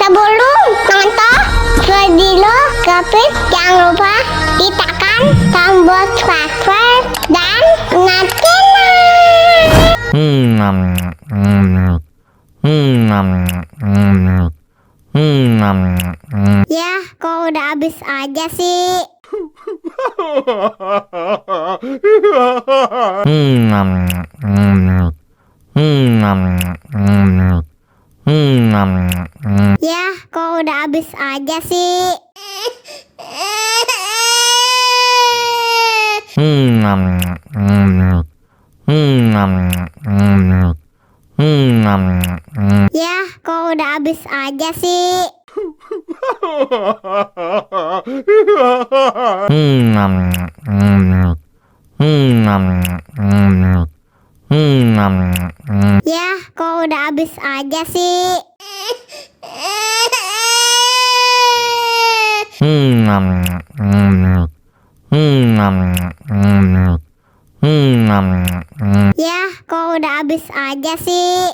Sebelum nonton video Gapit, jangan lupa ditekan tombol subscribe dan nyalakan. Ya, kok udah habis aja sih? Ya, kok udah habis aja sih? Ya, kok udah habis aja sih? Ya, kok udah habis aja sih? Ya, kok udah habis aja sih?